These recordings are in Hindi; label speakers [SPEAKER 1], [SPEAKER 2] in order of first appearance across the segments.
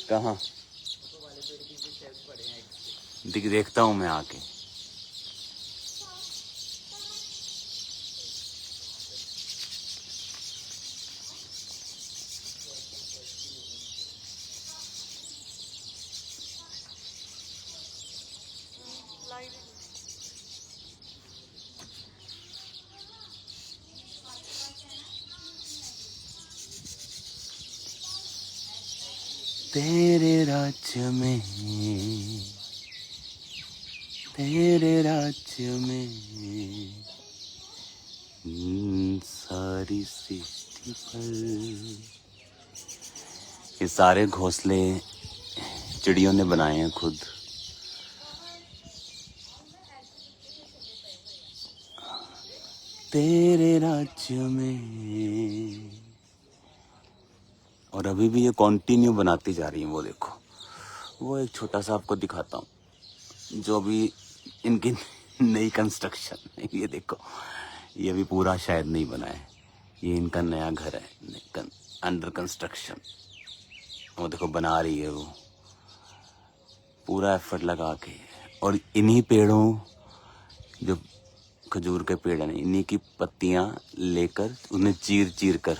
[SPEAKER 1] कहाँ? देखता हूँ मैं आके। तेरे राज्य में, तेरे राज्य में सारी सृष्टि पर। ये सारे घोंसले चिड़ियों ने बनाए हैं खुद। तेरे राज्य में। और अभी भी ये कंटिन्यू बनाती जा रही है। वो देखो, वो एक छोटा सा आपको दिखाता हूँ जो भी इनकी नई कंस्ट्रक्शन। ये देखो, ये भी पूरा शायद नहीं बना है। ये इनका नया घर है, अंडर कंस्ट्रक्शन। वो देखो बना रही है वो, पूरा एफर्ट लगा के। और इन्हीं पेड़ों, जो खजूर के पेड़ हैं, इन्हीं की पत्तियां लेकर उन्हें चीर चीर कर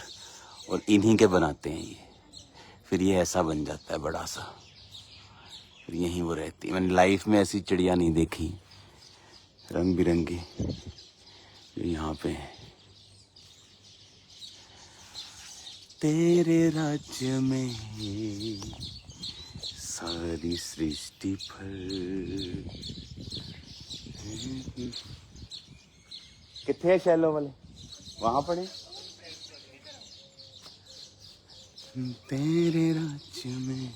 [SPEAKER 1] और इन्हीं के बनाते हैं ये। फिर ये ऐसा बन जाता है बड़ा सा। फिर यहीं वो रहती है। मैंने लाइफ में ऐसी चिड़िया नहीं देखी, रंग बिरंगी, जो यहाँ पे है। तेरे राज्य में सारी सृष्टि पर। कितने शैलो वाले वहां पड़े। तेरे राज्य में।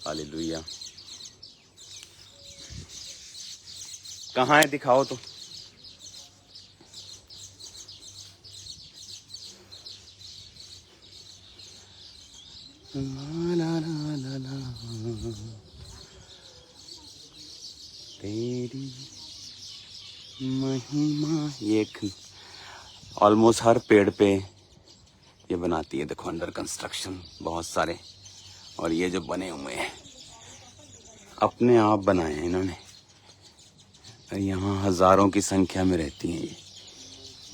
[SPEAKER 1] हालेलुया। कहाँ है, दिखाओ तो। ला ला ला ला ला, तेरी महिमा। ये ऑलमोस्ट हर पेड़ पे ये बनाती है। देखो अंडर कंस्ट्रक्शन बहुत सारे। और ये जो बने हुए हैं अपने आप बनाए हैं इन्होंने। यहाँ हजारों की संख्या में रहती हैं ये।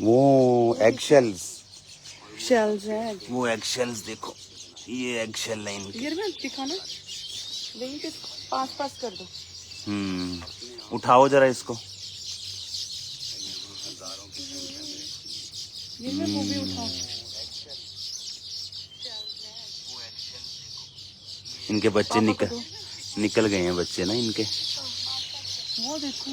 [SPEAKER 1] वो एग शेल्स है। वो एग शेल्स देखो, ये एग शेल है इनके। ये मैं दिखाना, के पास कर दो। उठाओ जरा इसको। ये मैं वो भी उठाओ। इनके बच्चे निकल गए हैं बच्चे ना इनके। वो देखो,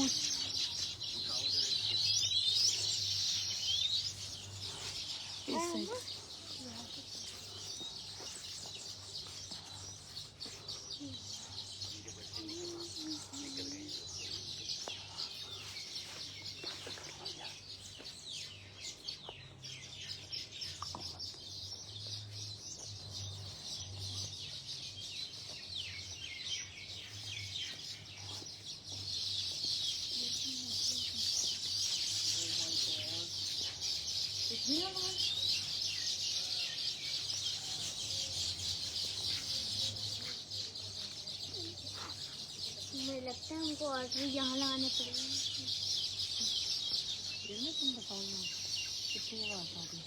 [SPEAKER 1] मुझे लगता है हमको और भी यहाँ लगाने पड़ेंगे। तुम बताओ ना कितनी आवाज आ रही है।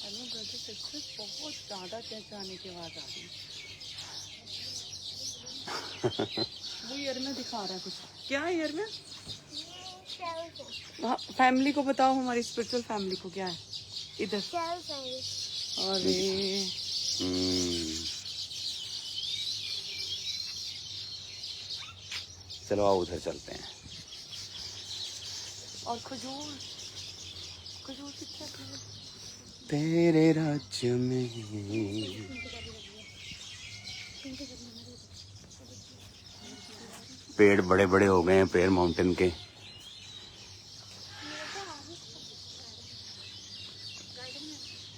[SPEAKER 1] अरे ब्रदर बहुत ज़्यादा चहचहाने की आवाज आ रही है। वो ईयर में दिखा रहा है कुछ। क्या है ईयर में? फैमिली को बताओ, हमारी स्पिरिचुअल फैमिली को क्या है इधर। अरे चलो आओ उधर चलते हैं। और खजूर कितना तेरे राज्य में। पेड़ बड़े बड़े हो गए हैं, पेड़ माउंटेन के।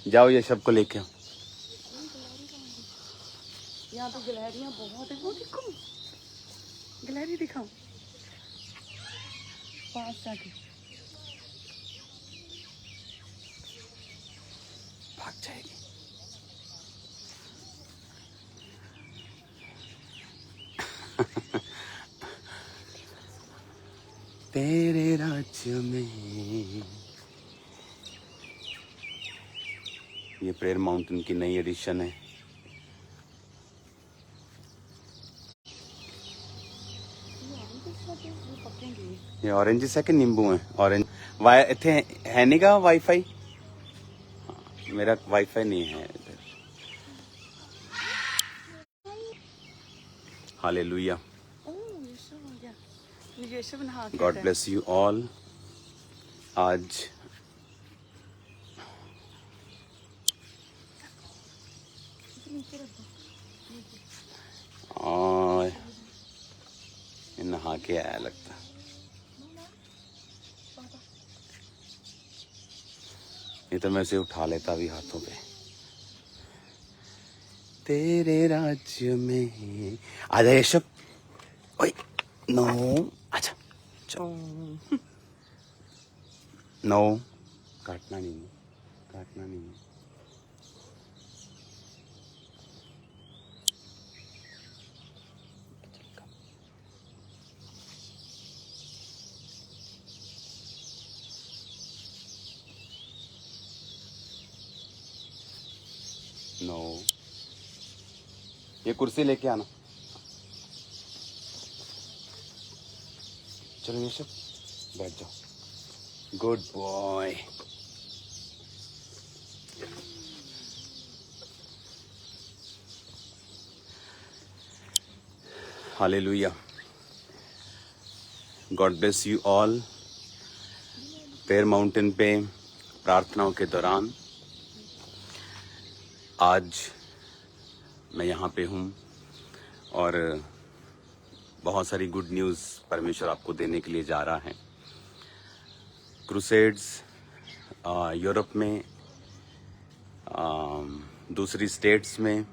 [SPEAKER 1] जाओ ये सबको लेके आओ। यहाँ तो गिलहरियाँ बहुत है। वो देखो, गिलहरी दिखाओ पास जाके। भाग जाएगी। तेरे राज्य में। ये प्रेयर माउंटेन की नई एडिशन है। ये ऑरेंज है कि नींबू है? ऑरेंज वाई इतने है नहीं का वाईफाई? मेरा वाईफाई नहीं है इधर। Hallelujah. God bless you all. आज नहा के आया लगता। ये तो मैं इसे उठा लेता भी हाथों पे। तेरे राज्य में आजा यशब। ओए नो आजा नो काटना नहीं है, काटना नहीं है। नो ये कुर्सी लेके आना। चलो यशब बैठ जाओ। Good boy. Hallelujah. God bless you all. Prayer mountain पे प्रार्थनाओं के दौरान आज मैं यहाँ पे हूँ और बहुत सारी गुड न्यूज़ परमेश्वर आपको देने के लिए जा रहा है। क्रूसेड्स यूरोप में, दूसरी स्टेट्स में,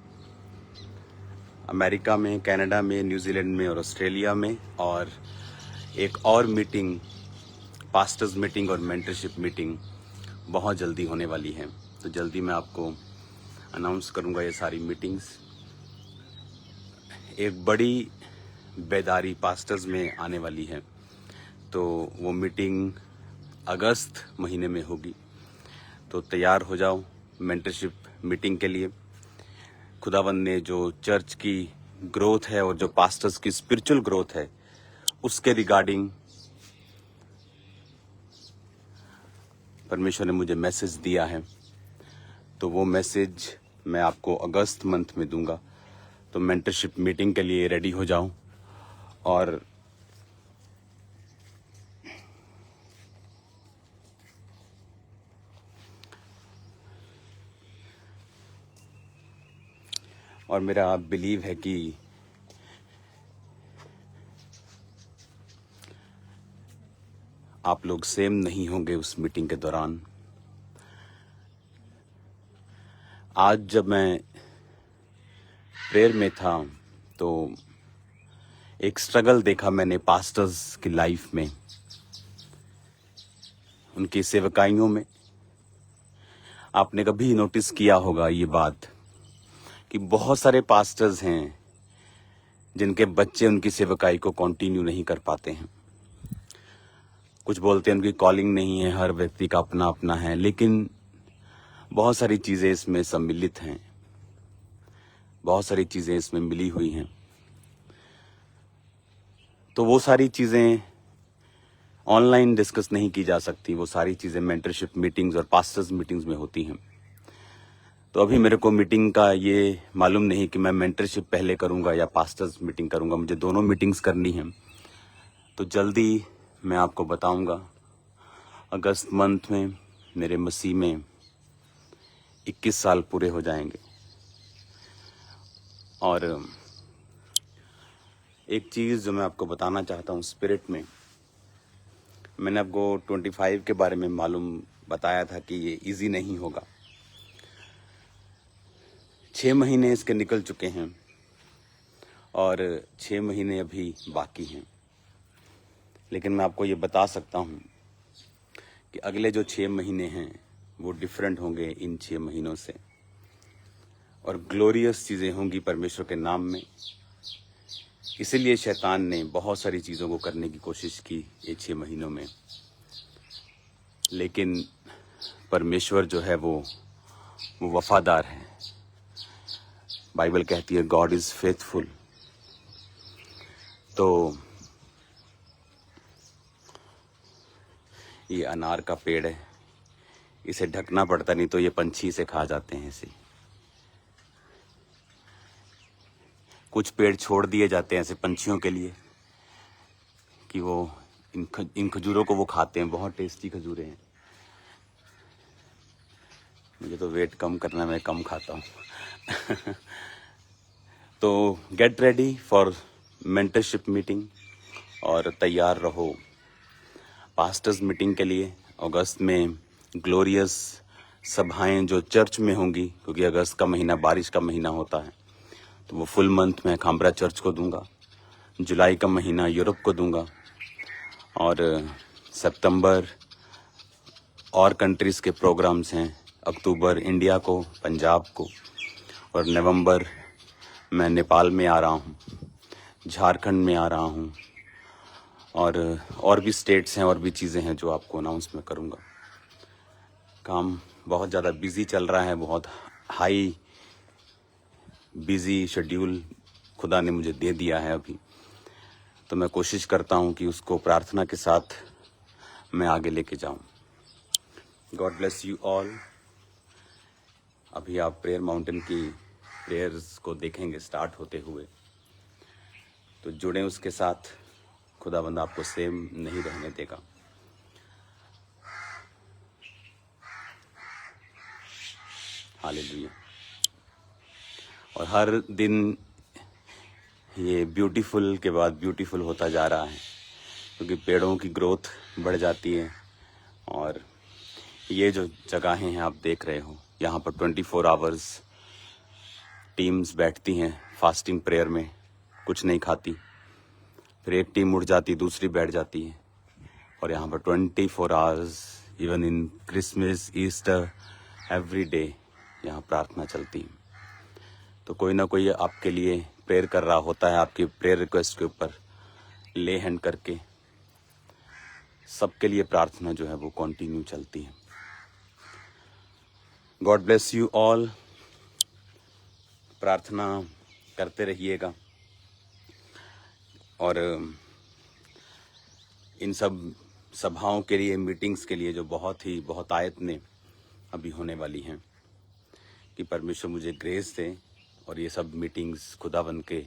[SPEAKER 1] अमेरिका में, कनाडा में, न्यूजीलैंड में और ऑस्ट्रेलिया में, और एक और मीटिंग, पास्टर्स मीटिंग और मेंटरशिप मीटिंग बहुत जल्दी होने वाली है। तो जल्दी मैं आपको अनाउंस करूंगा ये सारी मीटिंग्स। एक बड़ी बेदारी पास्टर्स में आने वाली है, तो वो मीटिंग अगस्त महीने में होगी। तो तैयार हो जाओ मेंटरशिप मीटिंग के लिए। खुदावंद ने जो चर्च की ग्रोथ है और जो पास्टर्स की स्पिरिचुअल ग्रोथ है उसके रिगार्डिंग परमेश्वर ने मुझे मैसेज दिया है। तो वो मैसेज मैं आपको अगस्त मंथ में दूंगा। तो मेंटरशिप मीटिंग के लिए रेडी हो जाओ। और मेरा बिलीव है कि आप लोग सेम नहीं होंगे उस मीटिंग के दौरान। आज जब मैं प्रेयर में था तो एक स्ट्रगल देखा मैंने पास्टर्स की लाइफ में, उनकी सेवकाइयों में। आपने कभी नोटिस किया होगा ये बात कि बहुत सारे पास्टर्स हैं जिनके बच्चे उनकी सेवकाई को कंटिन्यू नहीं कर पाते हैं। कुछ बोलते हैं उनकी कॉलिंग नहीं है, हर व्यक्ति का अपना अपना है, लेकिन बहुत सारी चीजें इसमें सम्मिलित हैं, बहुत सारी चीजें इसमें मिली हुई हैं। तो वो सारी चीजें ऑनलाइन डिस्कस नहीं की जा सकती, वो सारी चीजें मेंटरशिप मीटिंग्स और पास्टर्स मीटिंग्स में होती हैं। तो अभी मेरे को मीटिंग का ये मालूम नहीं कि मैं मेंटरशिप पहले करूंगा या पास्टर्स मीटिंग करूंगा। मुझे दोनों मीटिंग्स करनी हैं। तो जल्दी मैं आपको बताऊंगा। अगस्त मंथ में मेरे मसीह में 21 साल पूरे हो जाएंगे। और एक चीज़ जो मैं आपको बताना चाहता हूँ स्पिरिट में, मैंने आपको 25 के बारे में मालूम बताया था कि ये इजी नहीं होगा। 6 महीने इसके निकल चुके हैं और 6 महीने अभी बाकी हैं। लेकिन मैं आपको ये बता सकता हूँ कि अगले जो 6 महीने हैं वो डिफरेंट होंगे इन 6 महीनों से, और ग्लोरियस चीज़ें होंगी परमेश्वर के नाम में। इसीलिए शैतान ने बहुत सारी चीज़ों को करने की कोशिश की ये 6 महीनों में, लेकिन परमेश्वर जो है वो वफादार है। बाइबल कहती है गॉड इज़ फेथफुल। तो ये अनार का पेड़ है, इसे ढकना पड़ता, नहीं तो ये पंछी से खा जाते हैं इसे। कुछ पेड़ छोड़ दिए जाते हैं ऐसे पंछियों के लिए कि वो इन खजूरों को वो खाते हैं। बहुत टेस्टी खजूरें हैं। मुझे तो वेट कम करना है, मैं कम खाता हूँ। तो get ready for mentorship meeting और तैयार रहो पास्टर्स मीटिंग के लिए। अगस्त में ग्लोरियस सभाएं जो चर्च में होंगी, क्योंकि अगस्त का महीना बारिश का महीना होता है, तो वो फुल मंथ मैं खाम्बरा चर्च को दूंगा। जुलाई का महीना यूरोप को दूंगा, और सितंबर और कंट्रीज़ के प्रोग्राम्स हैं। अक्टूबर इंडिया को, पंजाब को, और नवंबर मैं नेपाल में आ रहा हूँ, झारखंड में आ रहा हूँ, और भी स्टेट्स हैं, और भी चीज़ें हैं जो आपको अनाउंस मैं करूँगा। काम बहुत ज़्यादा बिजी चल रहा है, बहुत हाई बिजी शेड्यूल खुदा ने मुझे दे दिया है अभी। तो मैं कोशिश करता हूँ कि उसको प्रार्थना के साथ मैं आगे लेके जाऊँ। God bless you all. अभी आप प्रेयर माउंटेन की प्रेयर्स को देखेंगे स्टार्ट होते हुए, तो जुड़े उसके साथ। खुदाबंद आपको सेम नहीं रहने देगा। हालेलुया। और हर दिन ये ब्यूटीफुल के बाद ब्यूटीफुल होता जा रहा है, क्योंकि पेड़ों की ग्रोथ बढ़ जाती है। और ये जो जगहें हैं आप देख रहे हो, यहाँ पर 24 आवर्स टीम्स बैठती हैं फास्टिंग प्रेयर में, कुछ नहीं खाती। फिर एक टीम उठ जाती, दूसरी बैठ जाती है, और यहाँ पर 24 hours, even in Christmas, Easter, every day यहाँ प्रार्थना चलती है। तो कोई ना कोई आपके लिए प्रेयर कर रहा होता है, आपकी प्रेयर रिक्वेस्ट के ऊपर ले हैंड करके। सबके लिए प्रार्थना जो है वो कंटिन्यू चलती है। God bless you all. प्रार्थना करते रहिएगा, और इन सब सभाओं के लिए, मीटिंग्स के लिए जो बहुत आयतने अभी होने वाली हैं, कि परमेश्वर मुझे ग्रेस दे और ये सब मीटिंग्स खुदावन के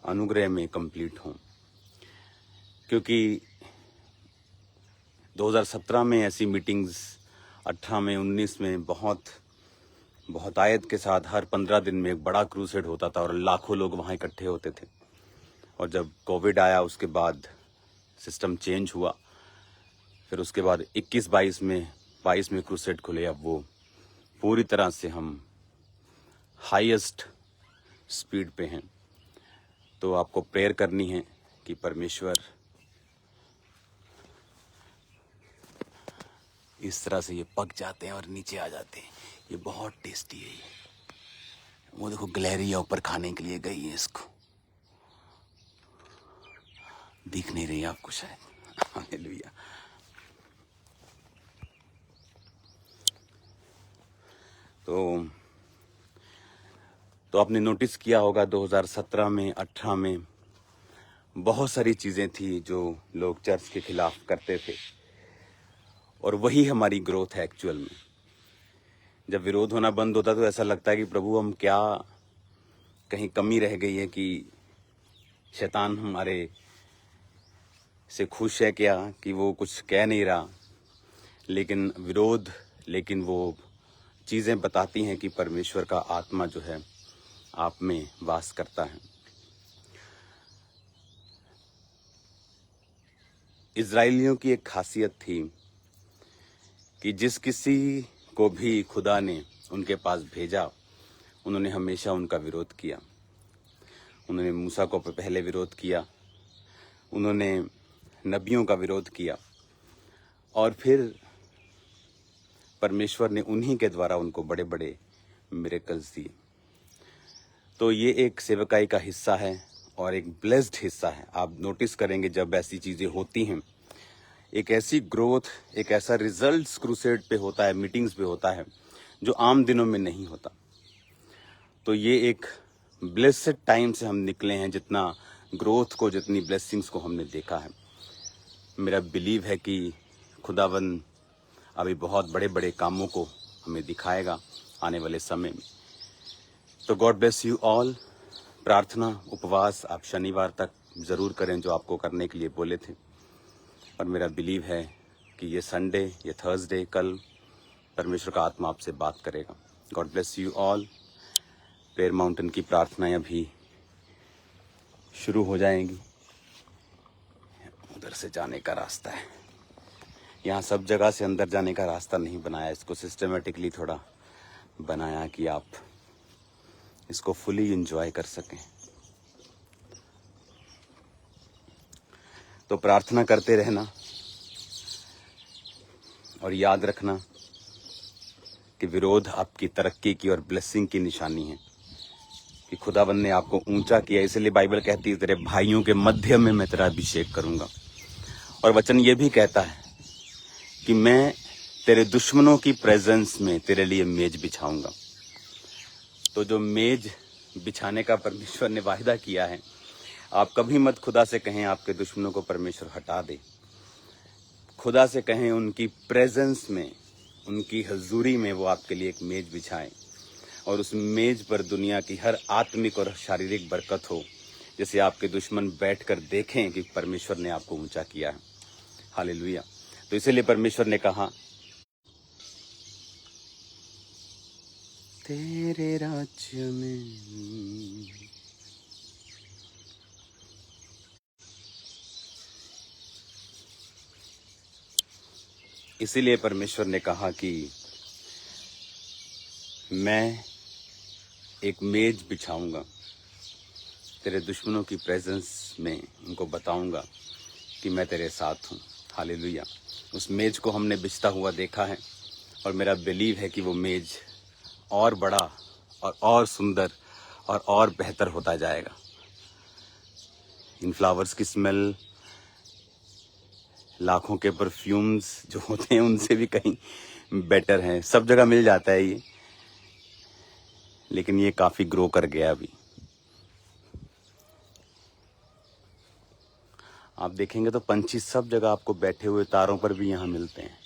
[SPEAKER 1] अनुग्रह में कंप्लीट हों। क्योंकि 2017 में ऐसी मीटिंग्स, 18 में, 19 में बहुत आयत के साथ हर 15 दिन में एक बड़ा क्रूसेड होता था, और लाखों लोग वहाँ इकट्ठे होते थे। और जब कोविड आया उसके बाद सिस्टम चेंज हुआ। फिर उसके बाद 22 में क्रूसेड खुले। अब वो पूरी तरह से हम हाईएस्ट स्पीड पे हैं। तो आपको प्रेयर करनी है कि परमेश्वर इस तरह से ये पक जाते हैं और नीचे आ जाते हैं। ये बहुत टेस्टी है। ये वो देखो, गिलहरियाँ ऊपर खाने के लिए गई है, इसको दिख नहीं रही आपको शायद। हालेलुया। तो आपने नोटिस किया होगा 2017 में, 18 में बहुत सारी चीज़ें थी जो लोग चर्च के खिलाफ करते थे, और वही हमारी ग्रोथ है एक्चुअल में। जब विरोध होना बंद होता तो ऐसा लगता है कि प्रभु हम क्या, कहीं कमी रह गई है कि शैतान हमारे से खुश है क्या, कि वो कुछ कह नहीं रहा। लेकिन वो चीज़ें बताती हैं कि परमेश्वर का आत्मा जो है आप में वास करता है। इज़राइलियों की एक खासियत थी कि जिस किसी को भी खुदा ने उनके पास भेजा, उन्होंने हमेशा उनका विरोध किया। उन्होंने मूसा को पहले विरोध किया, उन्होंने नबियों का विरोध किया, और फिर परमेश्वर ने उन्हीं के द्वारा उनको बड़े बड़े मिरेकल्स दिए। तो ये एक सेवकाई का हिस्सा है और एक ब्लेस्ड हिस्सा है। आप नोटिस करेंगे जब ऐसी चीज़ें होती हैं, एक ऐसी ग्रोथ, एक ऐसा रिजल्ट्स क्रूसेड पे होता है, मीटिंग्स पे होता है, जो आम दिनों में नहीं होता। तो ये एक ब्लेस्ड टाइम से हम निकले हैं, जितना ग्रोथ को, जितनी ब्लेसिंग्स को हमने देखा है। मेरा बिलीव है कि खुदावन अभी बहुत बड़े बड़े कामों को हमें दिखाएगा आने वाले समय में। तो गॉड ब्लेस यू ऑल। प्रार्थना, उपवास आप शनिवार तक ज़रूर करें जो आपको करने के लिए बोले थे। और मेरा बिलीव है कि ये संडे, ये थर्सडे, कल परमेश्वर का आत्मा आपसे बात करेगा। God bless you all. Prayer mountain की प्रार्थनाएं अभी शुरू हो जाएंगी। उधर से जाने का रास्ता है, यहाँ सब जगह से अंदर जाने का रास्ता नहीं बनाया, इसको सिस्टमेटिकली थोड़ा बनाया कि आप इसको फुली एंजॉय कर सकें। तो प्रार्थना करते रहना और याद रखना कि विरोध आपकी तरक्की की और ब्लेसिंग की निशानी है, कि खुदावंद ने आपको ऊंचा किया। इसलिए बाइबल कहती है तेरे भाइयों के मध्य में मैं तेरा अभिषेक करूंगा। और वचन ये भी कहता है कि मैं तेरे दुश्मनों की प्रेजेंस में तेरे लिए मेज बिछाऊंगा। तो जो मेज बिछाने का परमेश्वर ने वायदा किया है, आप कभी मत खुदा से कहें आपके दुश्मनों को परमेश्वर हटा दे। खुदा से कहें उनकी प्रेजेंस में, उनकी हजूरी में वो आपके लिए एक मेज बिछाएं और उस मेज पर दुनिया की हर आत्मिक और शारीरिक बरकत हो, जैसे आपके दुश्मन बैठकर देखें कि परमेश्वर ने आपको ऊंचा किया है। हालेलुया। तो इसीलिए परमेश्वर ने कहा तेरे राज्य में इसीलिए परमेश्वर ने कहा कि मैं एक मेज बिछाऊंगा तेरे दुश्मनों की प्रेजेंस में, उनको बताऊंगा कि मैं तेरे साथ हूँ। हालेलुया। उस मेज को हमने बिछता हुआ देखा है और मेरा बिलीव है कि वो मेज और बड़ा और सुंदर और बेहतर होता जाएगा। इन फ्लावर्स की स्मेल लाखों के परफ्यूम्स जो होते हैं उनसे भी कहीं बेटर है। सब जगह मिल जाता है ये, लेकिन ये काफी ग्रो कर गया अभी। आप देखेंगे तो पंछी सब जगह आपको बैठे हुए तारों पर भी यहाँ मिलते हैं।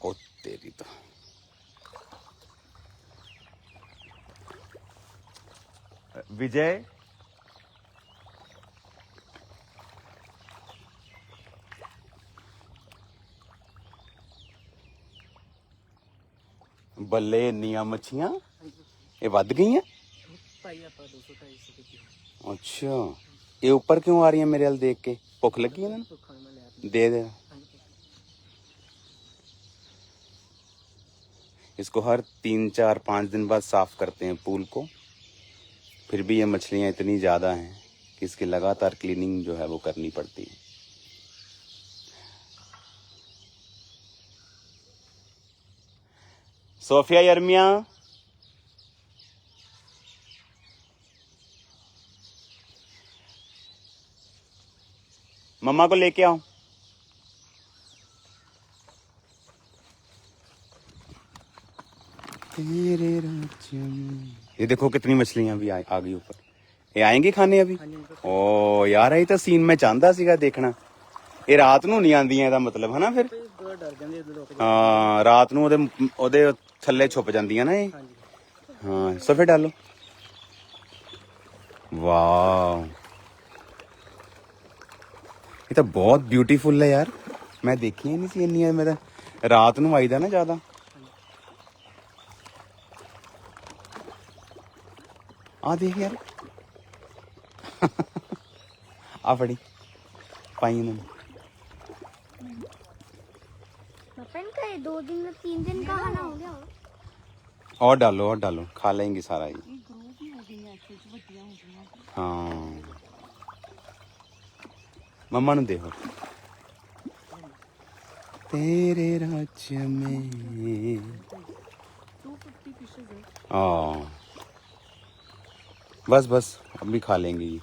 [SPEAKER 1] ओ तेरी तो विजय, बल्ले निया मच्छियां ये वध गई हैं। अच्छा, ये ऊपर क्यों आ रही है मेरे हाल देख के? भुख लगी है ना, दे दे। इसको हर 3, 4, 5 दिन बाद साफ करते हैं पूल को। फिर भी ये मछलियां इतनी ज़्यादा हैं कि इसकी लगातार क्लीनिंग जो है वो करनी पड़ती है। सोफिया, यर्मिया, मम्मा को लेके आओ। तेरे राज्य में ये देखो कितनी मछलियां भी आ गई ऊपर। ये आएंगी खाने अभी? ओ यार, ये तो सीन मैं चाहता सीगा देखना। ਇਹ ਰਾਤ ਨੂੰ ਨਹੀਂ ਆਉਂਦੀਆਂ, ਇਹਦਾ ਮਤਲਬ ਹੈ ਨਾ। ਫਿਰ ਹਾਂ, ਰਾਤ ਨੂੰ ਉਹਦੇ ਥੱਲੇ ਛੁਪ ਜਾਂਦੀਆਂ ਨਾ ਇਹ। ਹਾਂ, ਸਫੇ ਡਾਲੋ। ਵਾਓ, ਇਹ ਤਾਂ ਬਹੁਤ ਬਿਊਟੀਫੁਲ ਹੈ ਯਾਰ। ਮੈਂ ਦੇਖੀਆਂ ਨਹੀਂ ਸੀ ਇੰਨੀਆਂ। ਮੈਂ ਤਾਂ ਰਾਤ ਨੂੰ ਆਈਦਾ ਨਾ ਜ਼ਿਆਦਾ। ਆ ਦੇਖ ਯਾਰ, ਆ ਫੜੀ ਪਾਈ ਇਹਨਾਂ ਨੇ।
[SPEAKER 2] इनका 2 दिन में 3 दिन का खाना हो गया।
[SPEAKER 1] और डालो, खा लेंगे सारा ये। हाँ, मम्मा नु देखो तेरे राज्य में
[SPEAKER 3] 250 फिशेस है।
[SPEAKER 1] हाँ बस बस अभी खा लेंगे ये।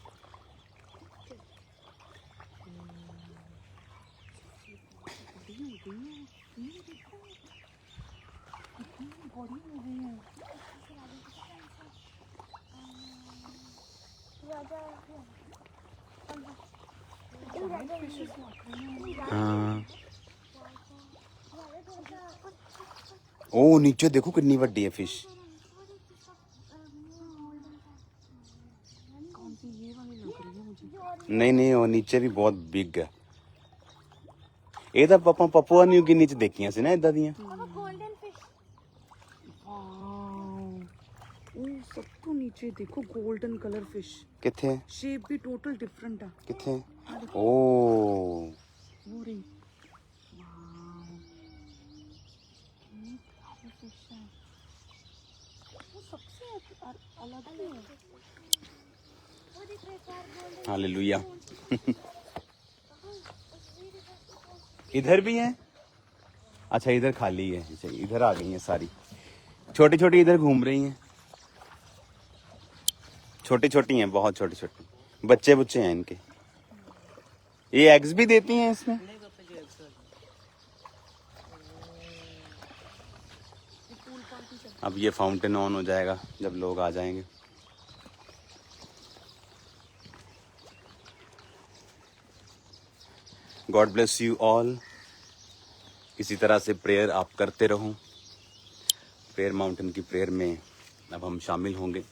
[SPEAKER 1] हाँ ओ नीचे देखो कितनी बड़ी है फिश।
[SPEAKER 3] कौन सी ये वाली लग रही है मुझे।
[SPEAKER 1] नहीं नहीं वो नीचे भी बहुत बिग है। ਇਹ ਤਾਂ ਆਪਾਂ ਪਪੂਆ ਨਿਊ ਗਿਨੀ ਚ ਦੇਖੀਆਂ ਸੀ ਨਾ ਇਦਾਂ ਦੀਆਂ।
[SPEAKER 2] गोल्डन फिश
[SPEAKER 3] ओ सब तो नीचे देखो गोल्डन कलर फिश।
[SPEAKER 1] ਕਿੱਥੇ
[SPEAKER 3] शेप भी टोटल डिफरेंट है।
[SPEAKER 1] ਕਿੱਥੇ ओ
[SPEAKER 3] वो रही वाव ये काफी फिश है। वो सबसे अलग ही है।
[SPEAKER 2] वो दिख रहा है कार गोल्डन
[SPEAKER 1] हालेलुया। इधर भी है अच्छा इधर खाली है। अच्छा, इधर आ गई हैं सारी छोटी छोटी इधर घूम रही हैं। छोटी छोटी हैं बहुत छोटी छोटी बच्चे बुच्चे हैं इनके। ये एग्स भी देती हैं इसमें। अब ये फाउंटेन ऑन हो जाएगा जब लोग आ जाएंगे। God bless you all. इसी तरह से प्रेयर आप करते रहो। प्रेयर माउंटेन की प्रेयर में अब हम शामिल होंगे।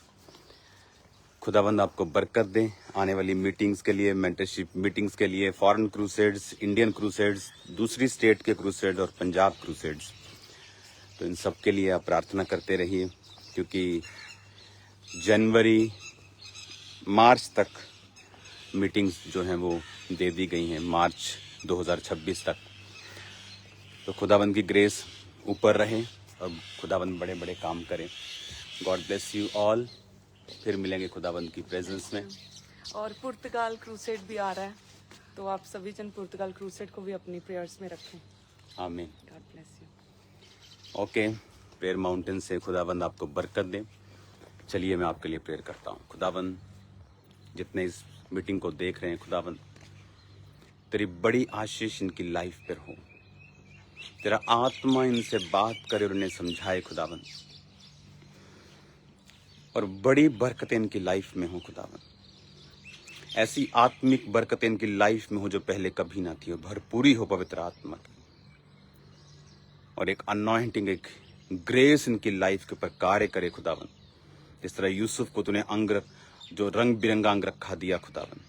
[SPEAKER 1] खुदाबंद आपको बरकत दे आने वाली मीटिंग्स के लिए, मेंटरशिप मीटिंग्स के लिए, फॉरेन क्रूसेड्स, इंडियन क्रूसेड्स, दूसरी स्टेट के क्रूसेड और पंजाब क्रूसेड्स। तो इन सब के लिए आप प्रार्थना करते रहिए क्योंकि जनवरी मार्च तक मीटिंग्स जो हैं वो दे दी गई हैं, मार्च 2026 तक। तो खुदाबंद की ग्रेस ऊपर रहे और खुदाबंद बड़े बड़े काम करें। God bless you all. फिर मिलेंगे खुदाबंद की प्रेजेंस में।
[SPEAKER 3] और पुर्तगाल क्रूसेड भी आ रहा है तो आप सभी जन पुर्तगाल क्रूसेड को भी अपनी प्रेयर्स में रखें।
[SPEAKER 1] आमीन।
[SPEAKER 3] God bless you.
[SPEAKER 1] Okay prayer mountain से खुदाबंद आपको बरकत दे। चलिए मैं आपके लिए प्रेयर करता हूँ। खुदाबंद जितने इस मीटिंग को देख रहे हैं खुदाबंद तेरी बड़ी आशीष इनकी लाइफ पर हो। तेरा आत्मा इनसे बात करे और उन्हें समझाए खुदाबंद और बड़ी बरकतें इनकी लाइफ में हो खुदाबंद। ऐसी आत्मिक बरकतें इनकी लाइफ में हो जो पहले कभी ना थी और भरपूरी हो पवित्र आत्मा की और एक अनॉइंटिंग एक ग्रेस इनकी लाइफ के ऊपर कार्य करे खुदाबंद। जिस तरह यूसुफ को तूने अंग जो रंग बिरंगा अंग रखा दिया खुदाबंद,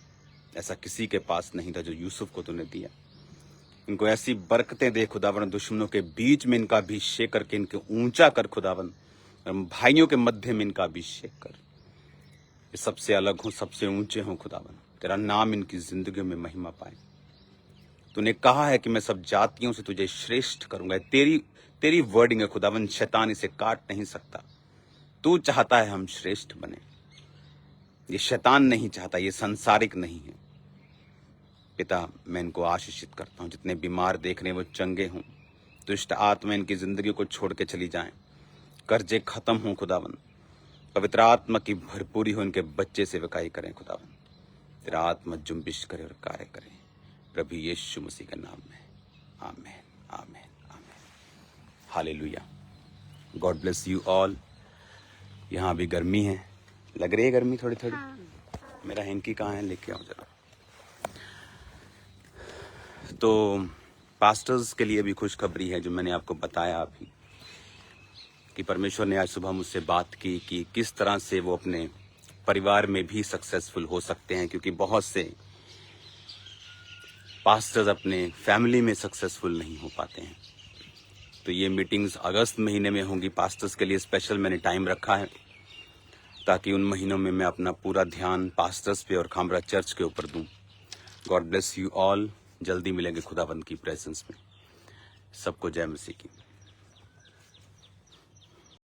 [SPEAKER 1] ऐसा किसी के पास नहीं था जो यूसुफ को तूने दिया। इनको ऐसी बरकतें दे खुदाबंद, दुश्मनों के बीच में इनका अभिषेक करके इनके ऊंचा कर खुदाबंद, भाइयों के मध्य में इनका अभिषेक कर। ये सबसे अलग हो, सबसे ऊंचे हो खुदाबंद। तेरा नाम इनकी जिंदगी में महिमा पाए। तूने कहा है कि मैं सब जातियों से तुझे श्रेष्ठ करूंगा। तेरी वर्डिंग है खुदाबंद, शैतान इसे काट नहीं सकता। तू चाहता है हम श्रेष्ठ बने। ये शैतान नहीं चाहता, ये संसारिक नहीं है। पिता मैं इनको आशीषित करता हूँ। जितने बीमार देख रहे हैं वो चंगे हों। दुष्ट आत्मा इनकी जिंदगी को छोड़ के चली जाएं। कर्जे खत्म हों खुदाबंद। पवित्र आत्मा की भरपूरी हो, इनके बच्चे सेवकाई करें खुदाबंद। तेरा आत्मा जुम्बिश करे और कार्य करे प्रभु यीशु मसीह के नाम में। आमीन आमीन आमीन। Hallelujah. God bless you all. यहाँ भी गर्मी है, लग रही है गर्मी थोड़ी थोड़ी। मेरा हैंकी कहाँ है, लेके आओ जरा। तो पास्टर्स के लिए भी खुशखबरी है जो मैंने आपको बताया अभी कि परमेश्वर ने आज सुबह मुझसे बात की कि किस तरह से वो अपने परिवार में भी सक्सेसफुल हो सकते हैं, क्योंकि बहुत से पास्टर्स अपने फैमिली में सक्सेसफुल नहीं हो पाते हैं। तो ये मीटिंग्स अगस्त महीने में होंगी। पास्टर्स के लिए स्पेशल मैंने टाइम रखा है ताकि उन महीनों में मैं अपना पूरा ध्यान पास्टर्स पे और खामरा चर्च के ऊपर दूं। God bless you all. जल्दी मिलेंगे खुदाबंद की प्रेजेंस में। सबको जय मसीह की।